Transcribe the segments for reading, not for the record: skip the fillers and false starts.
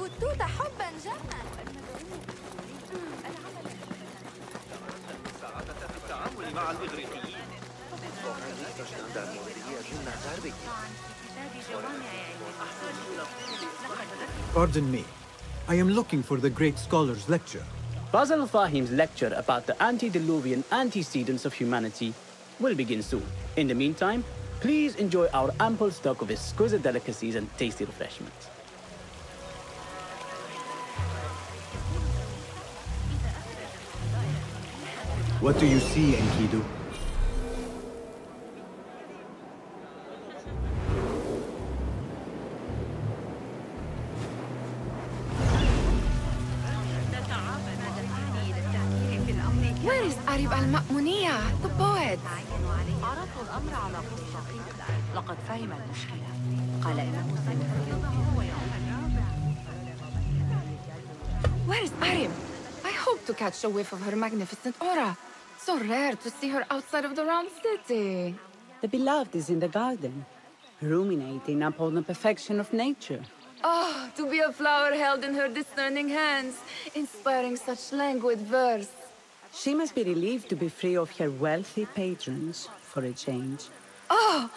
بطوطة حبا جما. التعامل مع الإغريقيين. Pardon me. I am looking for the great scholar's lecture. Basil Fahim's lecture about the antediluvian antecedents of humanity will begin soon. In the meantime, please enjoy our ample stock of exquisite delicacies and tasty refreshments. What do you see, Enkidu? Where is Arib al-Ma'muniyya, the poet? عرضت الأمر على قصتي. لقد فهم المشكلة. قال إنه سيفرغه Where is Arib? I hope to catch a whiff of her magnificent aura. So rare to see her outside of the round city. The beloved is in the garden, ruminating upon the perfection of nature. Oh, to be a flower held in her discerning hands, inspiring such languid verse. She must be relieved to be free of her wealthy patrons, for a change. Oh,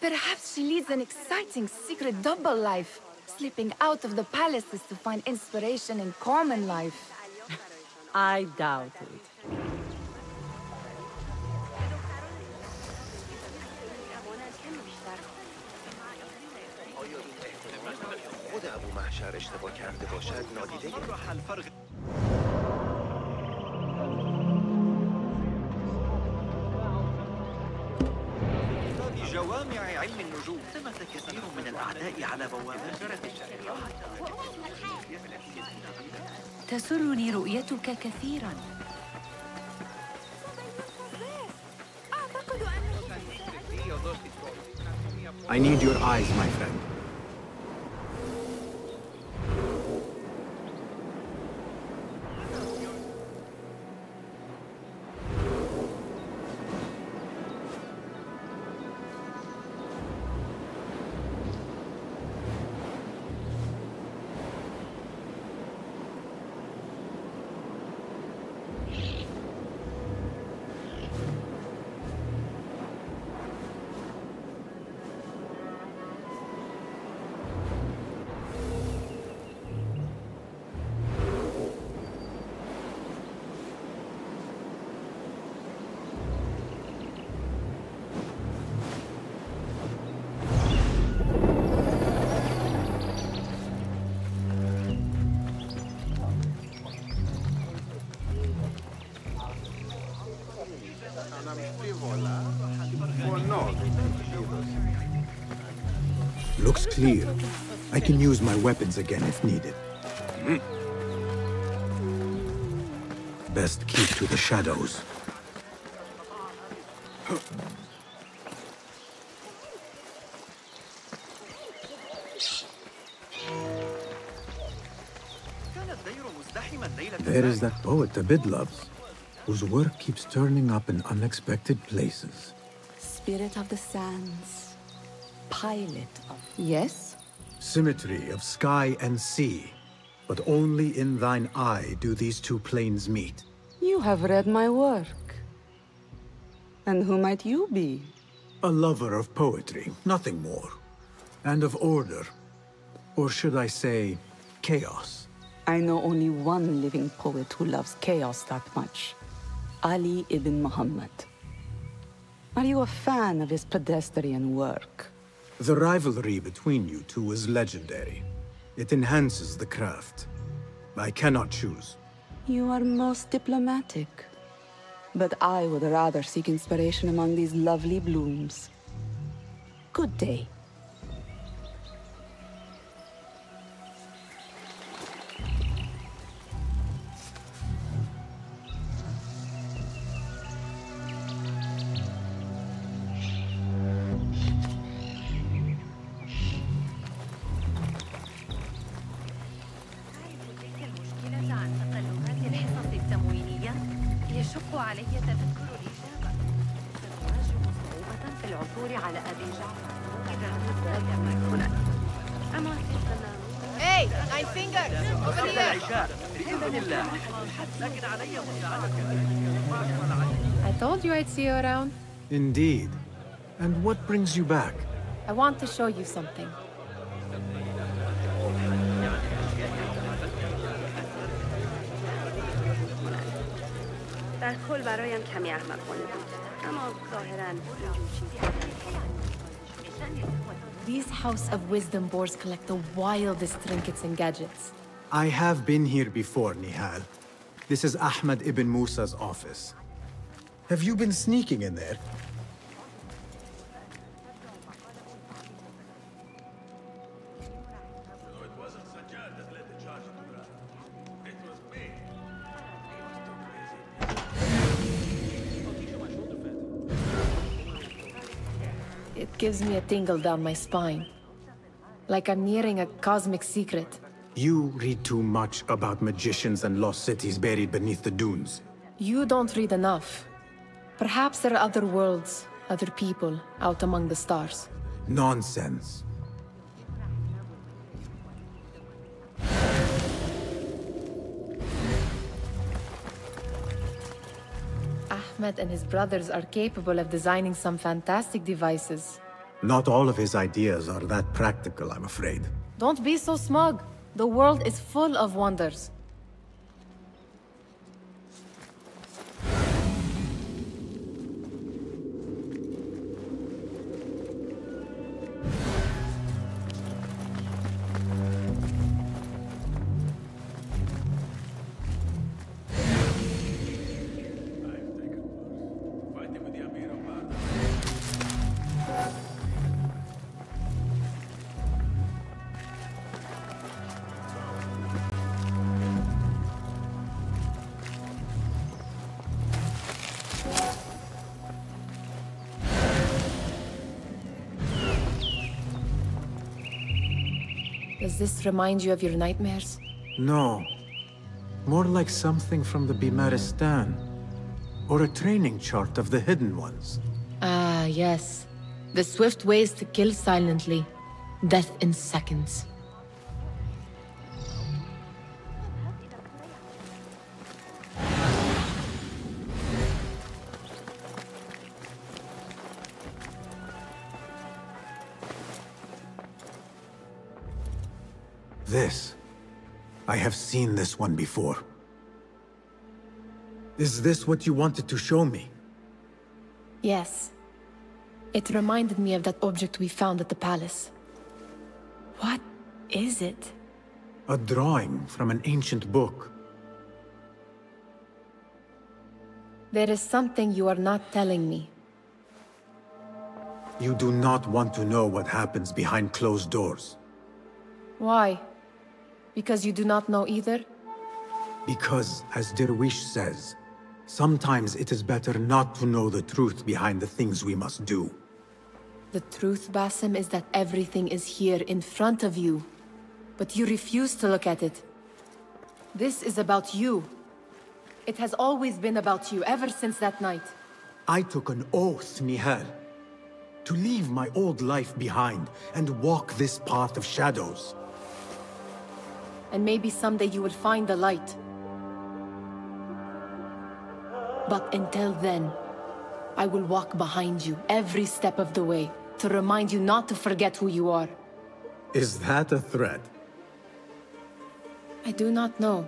perhaps she leads an exciting secret double life, slipping out of the palaces to find inspiration in common life. I doubt it. جوامع علم النجوم. ثمة كثير من الأعداء على بوابات الشرق. تسرني رؤيتك كثيراً. I need your eyes, my friend. Looks clear. I can use my weapons again if needed. Best keep to the shadows. There is that poet Abid loves, whose work keeps turning up in unexpected places. Spirit of the sands, pilot of... Yes? Symmetry of sky and sea, but only in thine eye do these two planes meet. You have read my work. And who might you be? A lover of poetry, nothing more. And of order. Or should I say, chaos. I know only one living poet who loves chaos that much. Ali ibn Muhammad. Are you a fan of his pedestrian work? The rivalry between you two is legendary. It enhances the craft. I cannot choose. You are most diplomatic. But I would rather seek inspiration among these lovely blooms. Good day. يشق علي تذكر الإجابة. ستواجه صعوبة في العثور على أبي جعفر إذا كنت هنا. Hey! Hey, my finger! Over here! I told you I'd see you around. Indeed. And what brings you back? I want to show you something. در کل برایم کمی احمقانه بود. اما ظاهراً اینجور چیزی These House of Wisdom boars collect the wildest trinkets and gadgets. I have been here before, Nihal. This is Ahmed ibn Musa's office. Have you been sneaking in there? It gives me a tingle down my spine. Like I'm nearing a cosmic secret. You read too much about magicians and lost cities buried beneath the dunes. You don't read enough. Perhaps there are other worlds, other people, out among the stars. Nonsense. Ahmed and his brothers are capable of designing some fantastic devices. Not all of his ideas are that practical, I'm afraid. Don't be so smug. The world is full of wonders. Does this remind you of your nightmares? No. More like something from the Bimaristan. Or a training chart of the Hidden Ones. Ah, yes. The swift ways to kill silently. Death in seconds. This. I have seen this one before. Is this what you wanted to show me? Yes. It reminded me of that object we found at the palace. What is it? A drawing from an ancient book. There is something you are not telling me. You do not want to know what happens behind closed doors. Why? Because you do not know either? Because, as Derwish says, sometimes it is better not to know the truth behind the things we must do. The truth, Basim, is that everything is here in front of you. But you refuse to look at it. This is about you. It has always been about you, ever since that night. I took an oath, Nihal, to leave my old life behind and walk this path of shadows. And maybe someday you will find the light. But until then, I will walk behind you every step of the way, to remind you not to forget who you are. Is that a threat? I do not know.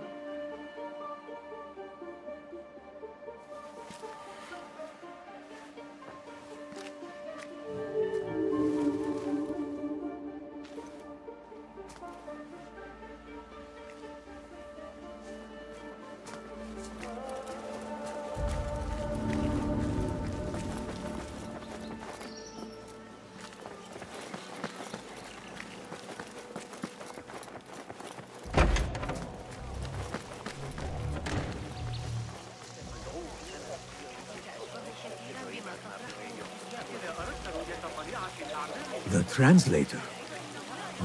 The translator?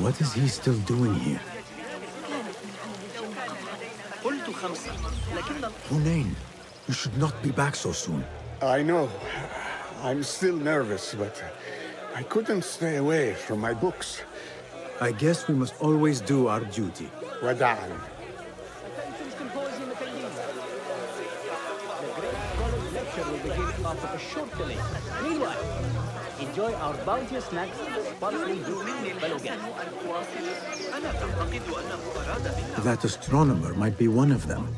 What is he still doing here? Hunain, you should not be back so soon. I know. I'm still nervous, but I couldn't stay away from my books. I guess we must always do our duty. وداعا. Attention symposium attendees. The great scholar's lecture will begin after a short delay. Meanwhile, enjoy our bounteous snacks sparkling juice, fellow guests. That astronomer might be one of them,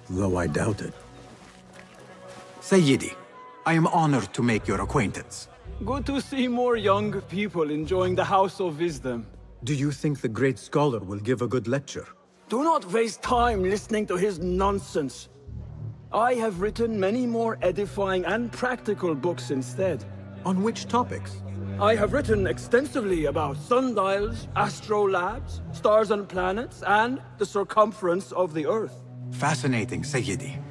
though I doubt it. Sayyidi, I am honored to make your acquaintance. Good to see more young people enjoying the House of Wisdom. Do you think the great scholar will give a good lecture? Do not waste time listening to his nonsense. I have written many more edifying and practical books instead. On which topics? I have written extensively about sundials, astrolabes, stars and planets, and the circumference of the Earth. Fascinating, Sayyidi.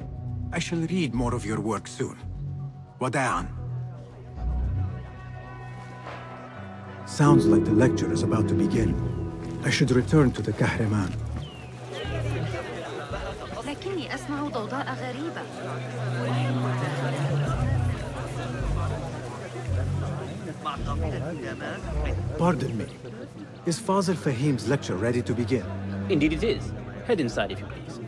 I shall read more of your work soon. Wada'an. Sounds like the lecture is about to begin. I should return to the Kahraman. لكني أسمع ضوضاء غريبة. Pardon me. Is Fazil Fahim's lecture ready to begin? Indeed it is. Head inside if you please.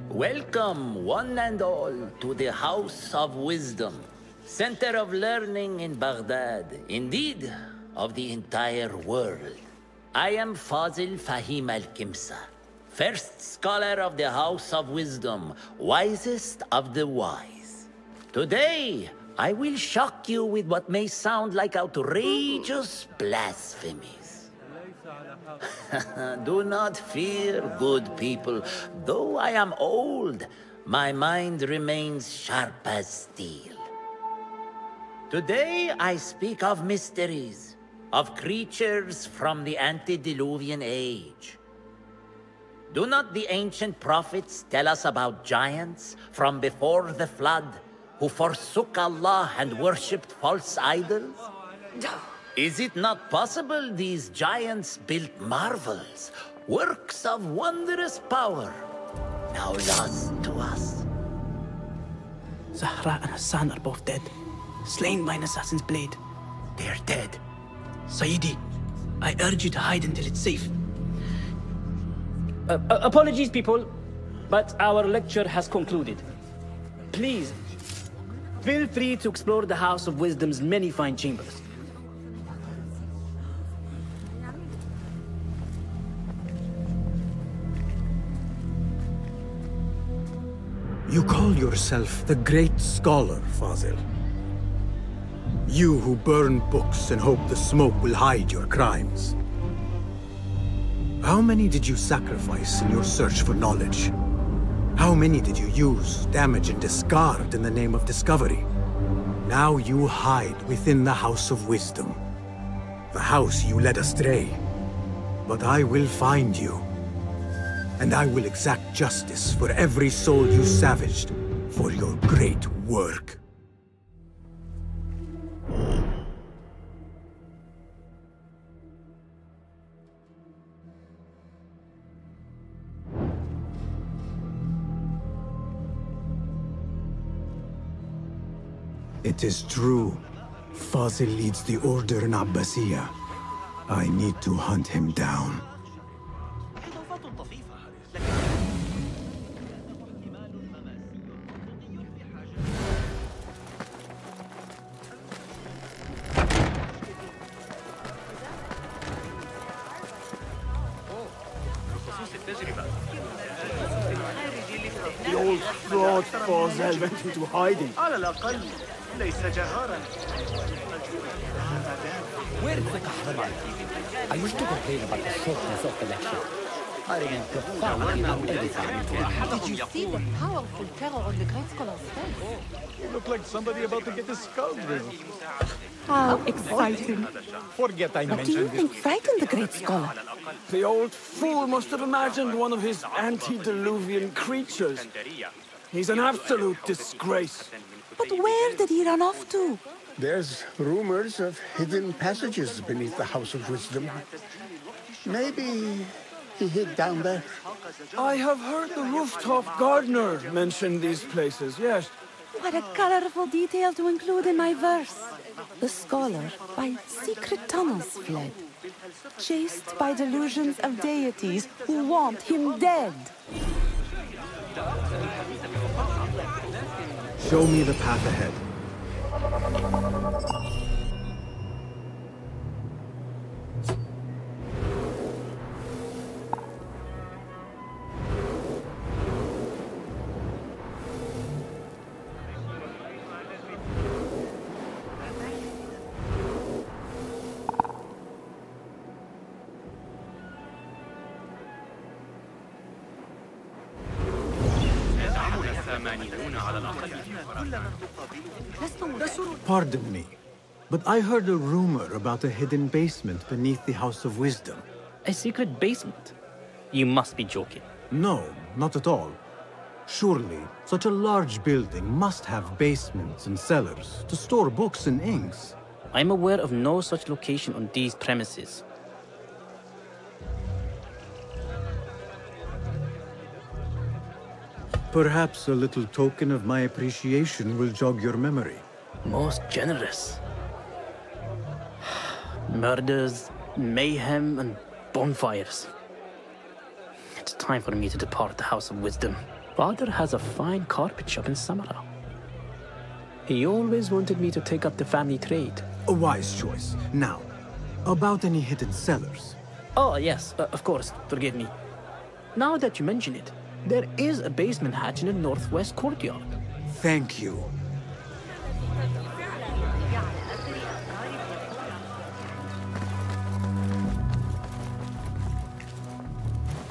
Welcome, one and all, to the House of Wisdom, center of learning in Baghdad, indeed, of the entire world. I am Fazil Fahim al-Kimsa, first scholar of the House of Wisdom, wisest of the wise. Today, I will shock you with what may sound like outrageous blasphemies. Do not fear, good people. Though I am old, my mind remains sharp as steel. Today I speak of mysteries, of creatures from the antediluvian age. Do not the ancient prophets tell us about giants from before the flood who forsook Allah and worshipped false idols? Is it not possible these giants built marvels, works of wondrous power, now lost to us? Zahra and Hassan are both dead, slain by an assassin's blade. They're dead. Sayyidi, I urge you to hide until it's safe. Apologies, people, but our lecture has concluded. Please, feel free to explore the House of Wisdom's many fine chambers. You call yourself the great scholar, Fazil. You who burn books and hope the smoke will hide your crimes. How many did you sacrifice in your search for knowledge? How many did you use, damage, and discard in the name of discovery? Now you hide within the House of Wisdom. The house you led astray. But I will find you. And I will exact justice for every soul you savaged for your great work. It is true. Fazil leads the order in Abbasiyah. I need to hunt him down. The old fraud Fazil went into hiding. على الأقل ليس جهارا. Where is the Kahraman? I used to complain about the shortness of the lecture. I remain profoundly unedified. Did you see the powerful terror on the great scholar's face? You look like somebody about to get his skull drilled. How exciting. Forget I What do you mentioned think frightened the great scholar? The old fool must have imagined one of his antediluvian creatures. He's an absolute disgrace. But where did he run off to? There's rumors of hidden passages beneath the House of Wisdom. Maybe he hid down there. I have heard the rooftop gardener mention these places, yes. What a colorful detail to include in my verse. The scholar by secret tunnels fled, chased by delusions of deities who want him dead. Show me the path ahead. Pardon me, but I heard a rumor about a hidden basement beneath the House of Wisdom. A secret basement? You must be joking. No, not at all. Surely, such a large building must have basements and cellars to store books and inks. I'm aware of no such location on these premises. Perhaps a little token of my appreciation will jog your memory. Most generous. Murders, mayhem, and bonfires. It's time for me to depart the House of Wisdom. Father has a fine carpet shop in Samara. He always wanted me to take up the family trade. A wise choice. Now, about any hidden cellars? Oh, yes, of course, forgive me. Now that you mention it, there is a basement hatch in the northwest courtyard. Thank you.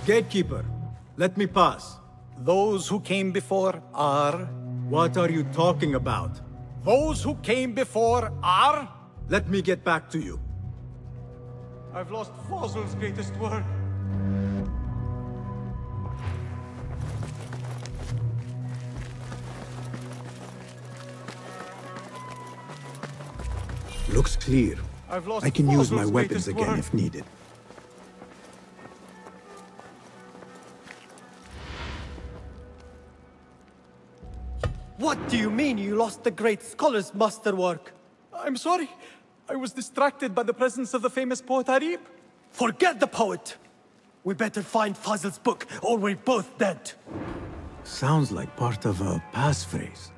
Gatekeeper, let me pass. Those who came before are... What are you talking about? Those who came before are... Let me get back to you. I've lost Fossil's greatest work. Looks clear. I can use my weapons again if needed. What do you mean you lost the great scholar's masterwork? I'm sorry. I was distracted by the presence of the famous poet Harib. Forget the poet! We better find Fazl's book, or we're both dead. Sounds like part of a passphrase.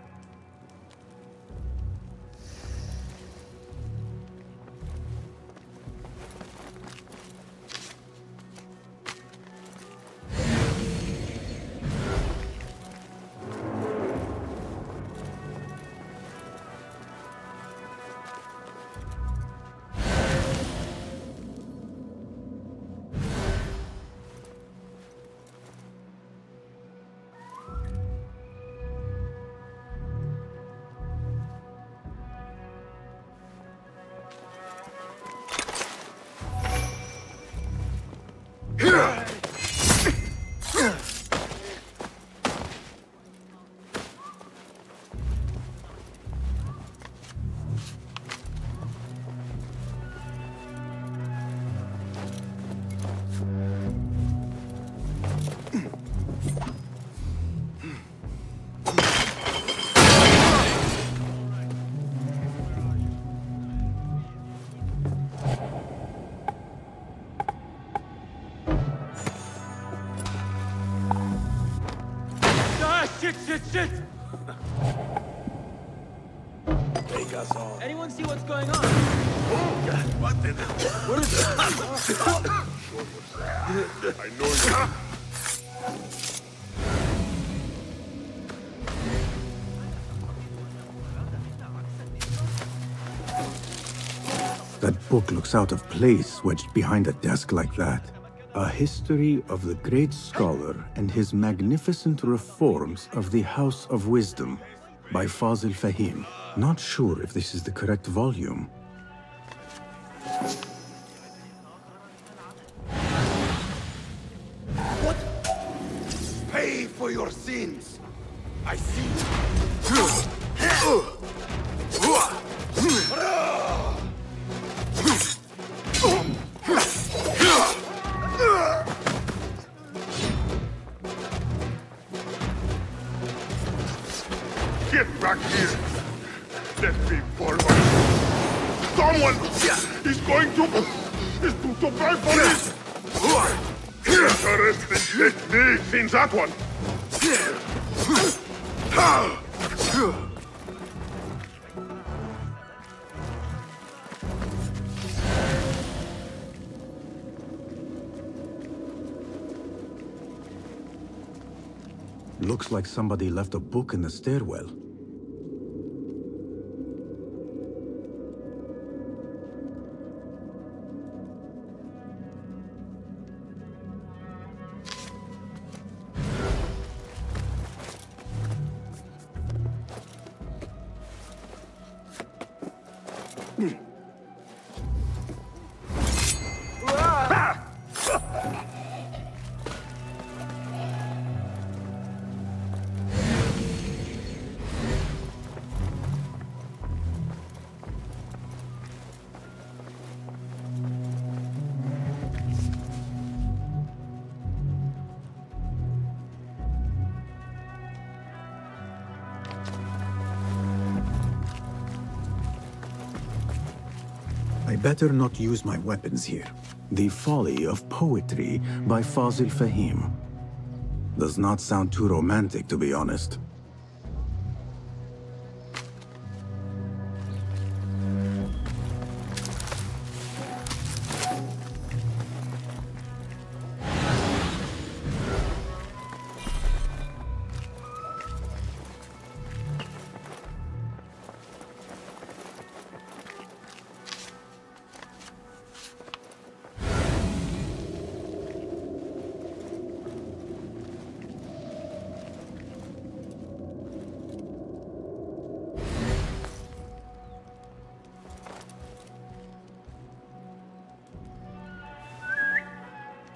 Shit! Take us all. Anyone see what's going on? Oh, God, what the hell? What is it? I know you. That book looks out of place wedged behind a desk like that. A history of the great scholar and his magnificent reforms of the House of Wisdom by Fazil Fahim. Not sure if this is the correct volume. What? Pay for your sins. I see. Get back here! Let me forward! survive for this! Let me clean that one! Looks like somebody left a book in the stairwell. I better not use my weapons here. The Folly of Poetry by Fazil Fahim. Does not sound too romantic, to be honest.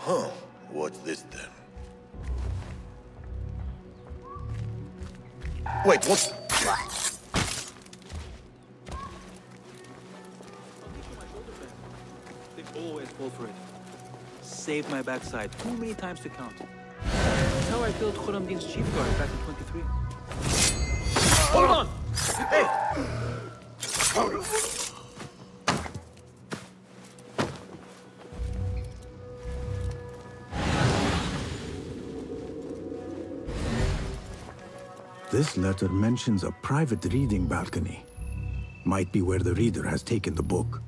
Huh. What's this then? Wait, what's... They always fall for it. Saved my backside too many times to count. That's how I killed Khurramdin's chief guard back in 23. Hold on! Hey! This letter mentions a private reading balcony. Might be where the reader has taken the book.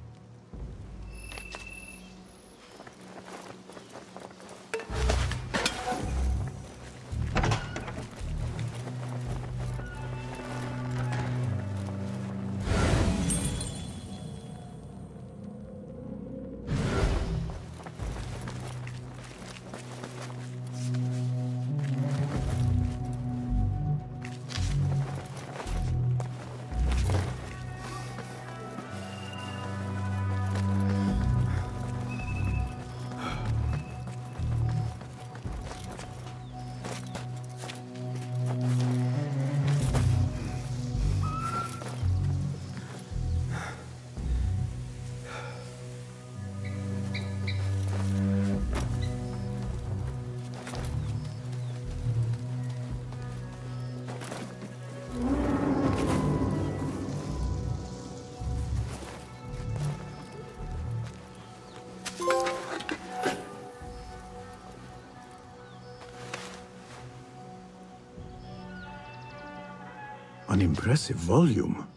An impressive volume,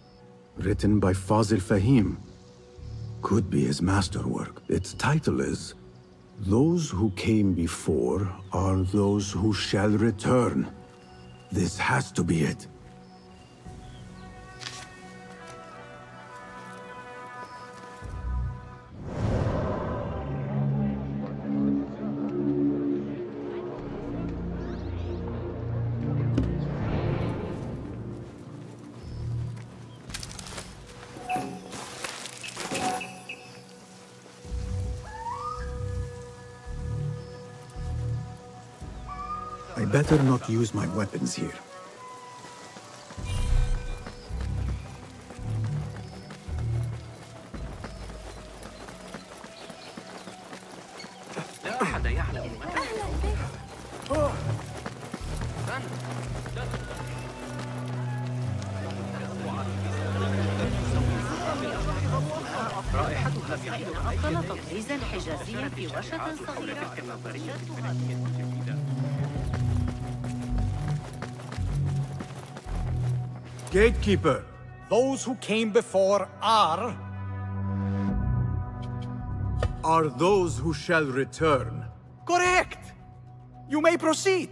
written by Fazil Fahim. Could be his masterwork. Its title is, "Those who came before are those who shall return." This has to be it. I better not use my weapons here. لا أحد يعلم رائحتها فإن أفضل تطريز حجازي في ورشة صغيرة. Gatekeeper, those who came before are those who shall return. Correct! You may proceed.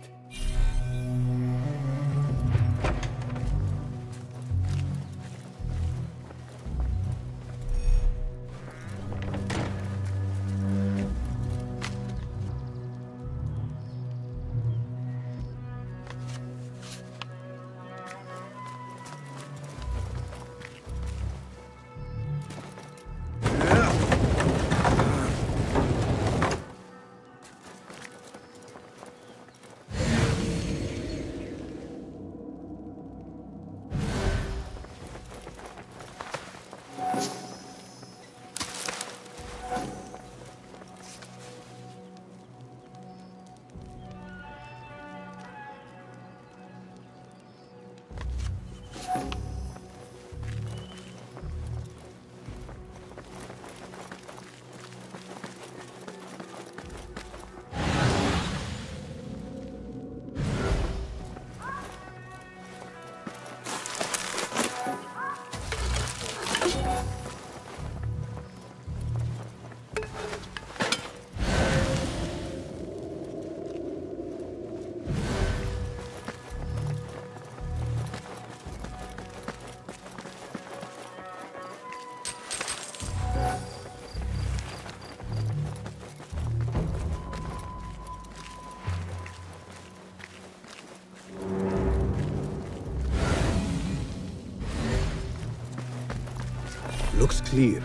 Looks clear.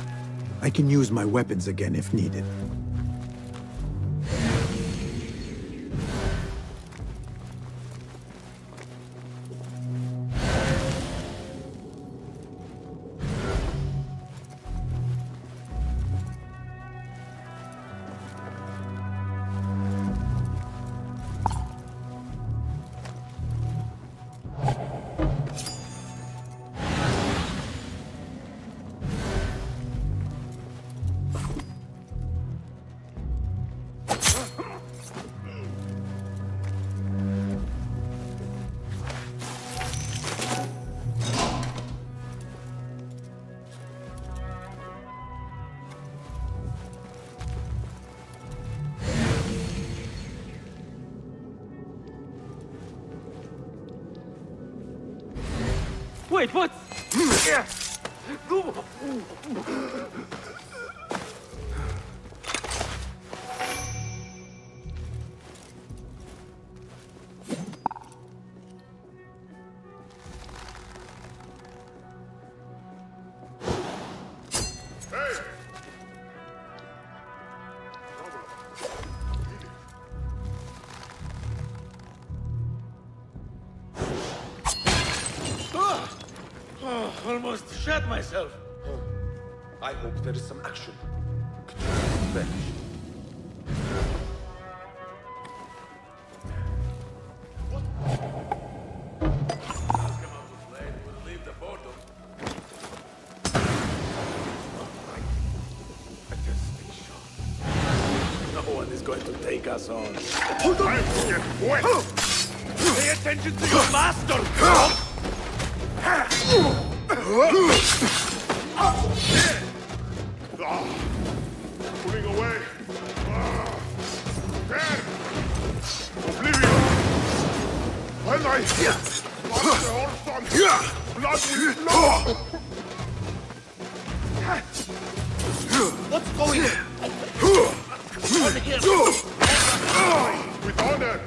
I can use my weapons again if needed. Wait, what? Almost shot myself. I hope there is some action. Vanished. No one is going to take us on. Hold on! Get wet! Pay attention to your master! Pulling away! There! Oblivion! When I lost the horse on blood will flow! What's going on? Over here! With honor!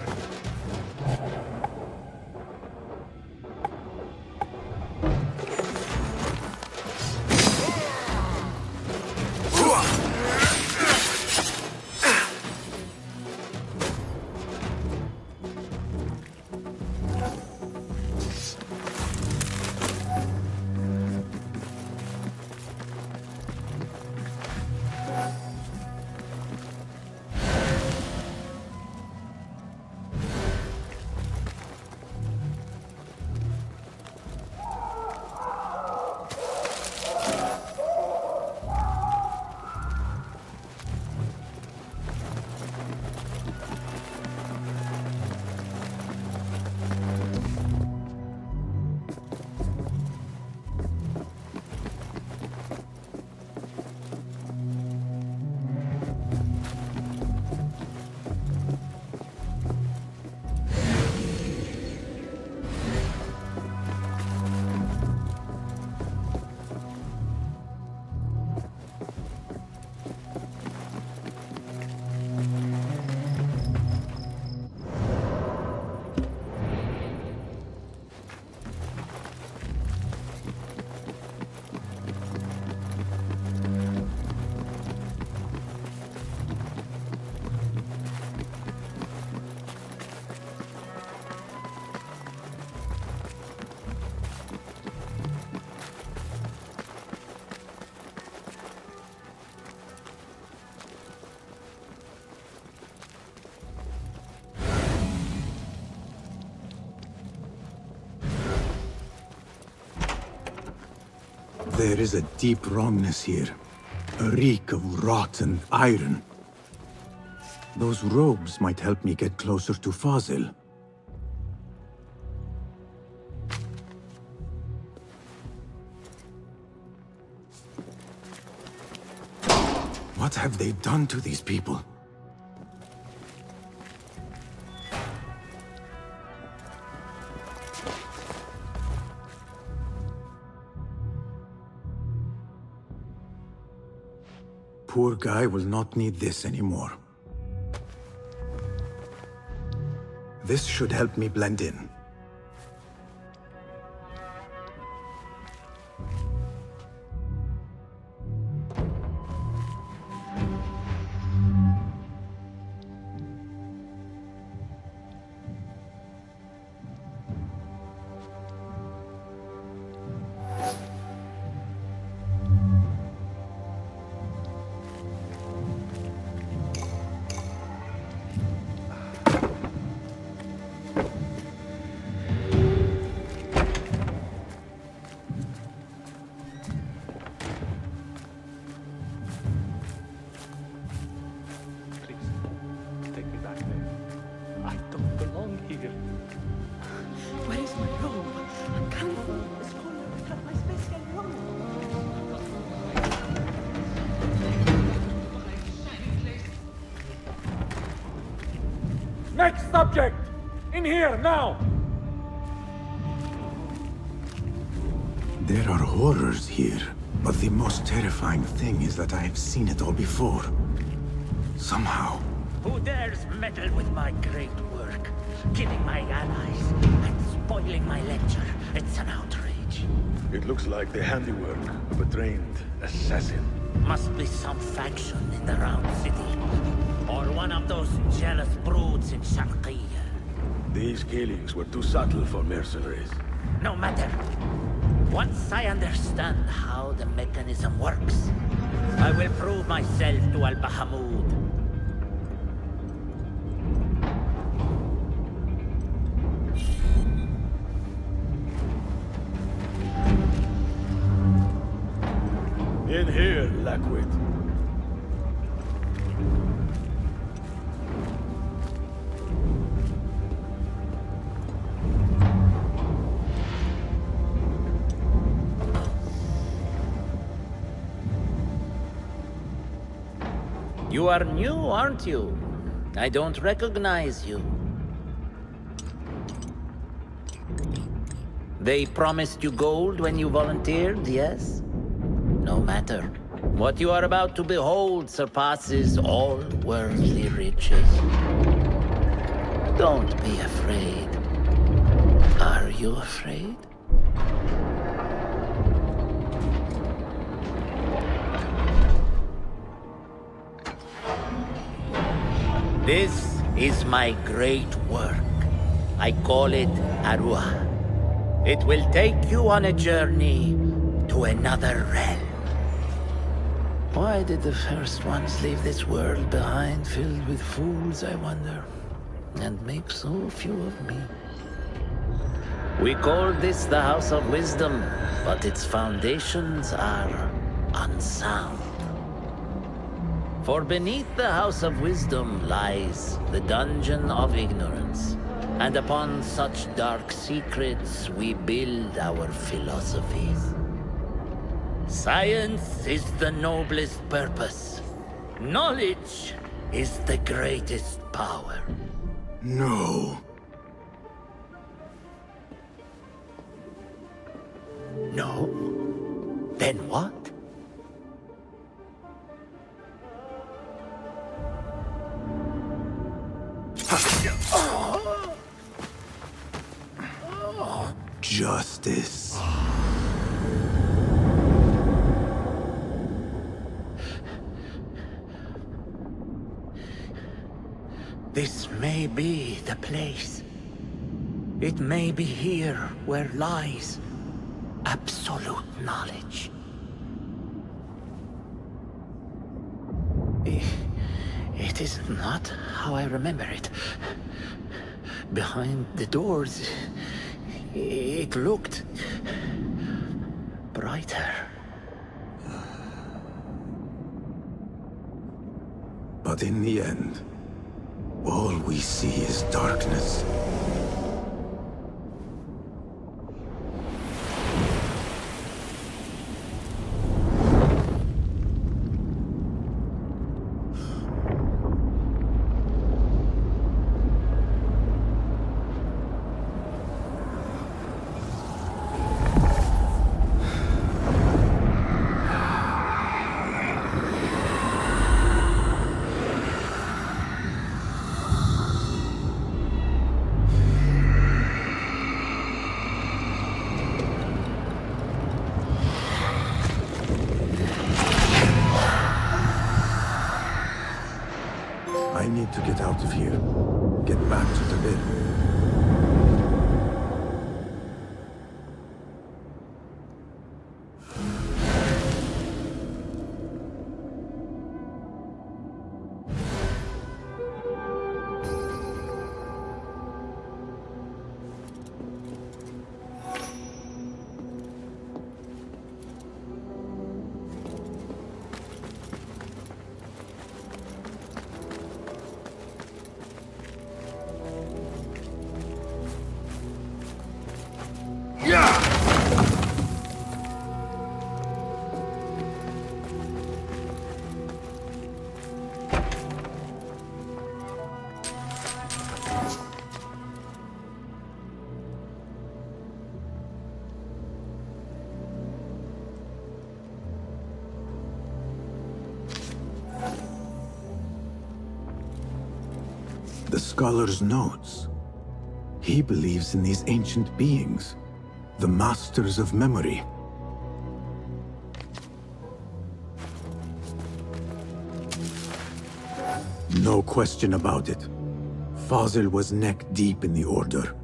There is a deep wrongness here. A reek of rotten iron. Those robes might help me get closer to Fazil. What have they done to these people? Poor guy will not need this anymore. This should help me blend in. Next subject! In here, now! There are horrors here, but the most terrifying thing is that I have seen it all before. Somehow. Who dares meddle with my great work? Killing my allies and spoiling my lecture. It's an outrage. It looks like the handiwork of a trained assassin. Must be some faction in the Round City. Or one of those jealous broods in Sharqiyya. These killings were too subtle for mercenaries. No matter. Once I understand how the mechanism works, I will prove myself to Al-Bahamud. In here, Lackwit. You are new, aren't you? I don't recognize you. They promised you gold when you volunteered, yes? No matter. What you are about to behold surpasses all worldly riches. Don't be afraid. Are you afraid? This is my great work. I call it Arwah. It will take you on a journey to another realm. Why did the first ones leave this world behind filled with fools, I wonder, and make so few of me? We call this the House of Wisdom, but its foundations are unsound. For beneath the House of Wisdom lies the Dungeon of Ignorance, and upon such dark secrets we build our philosophies. Science is the noblest purpose. Knowledge is the greatest power. No. No? Then what? Justice. This may be the place. It may be here where lies absolute knowledge. It is not how I remember it. Behind the doors, it looked brighter. But in the end, all we see is darkness. I need to get out of here. Get back to the bed. The scholar's notes. He believes in these ancient beings, the masters of memory. No question about it. Fazil was neck deep in the Order.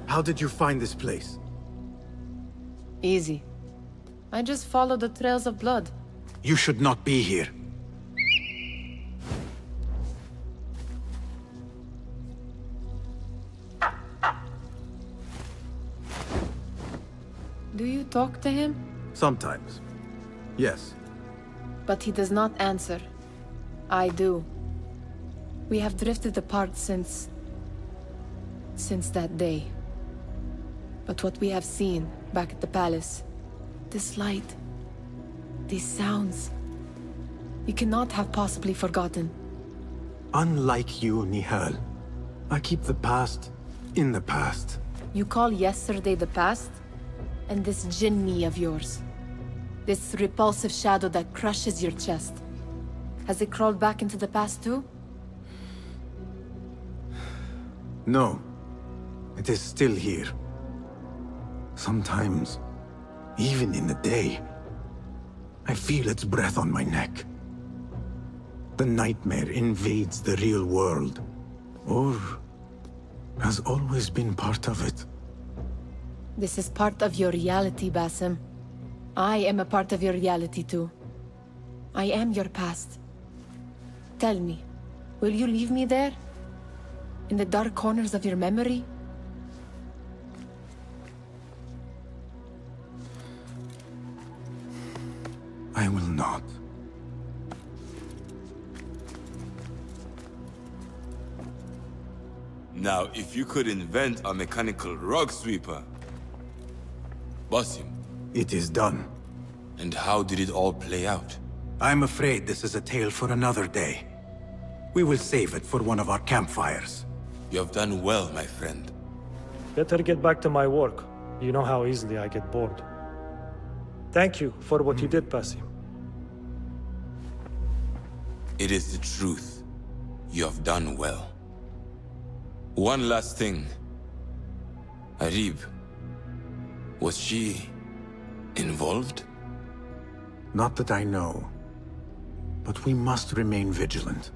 How did you find this place? Easy. I just followed the trails of blood. You should not be here. Do you talk to him? Sometimes. Yes. But he does not answer. I do. We have drifted apart since that day. But what we have seen back at the palace, this light, these sounds, you cannot have possibly forgotten. Unlike you, Nihal, I keep the past in the past. You call yesterday the past? And this jinni of yours, this repulsive shadow that crushes your chest, has it crawled back into the past too? No. It is still here. Sometimes, even in the day, I feel its breath on my neck. The nightmare invades the real world, or has always been part of it. This is part of your reality, Basim. I am a part of your reality too. I am your past. Tell me, will you leave me there? In the dark corners of your memory? I will not. Now, if you could invent a mechanical rug sweeper... Basim. It is done. And how did it all play out? I'm afraid this is a tale for another day. We will save it for one of our campfires. You have done well, my friend. Better get back to my work. You know how easily I get bored. Thank you for what you did, Basim. It is the truth. You have done well. One last thing. Arib, was she involved? Not that I know. But we must remain vigilant.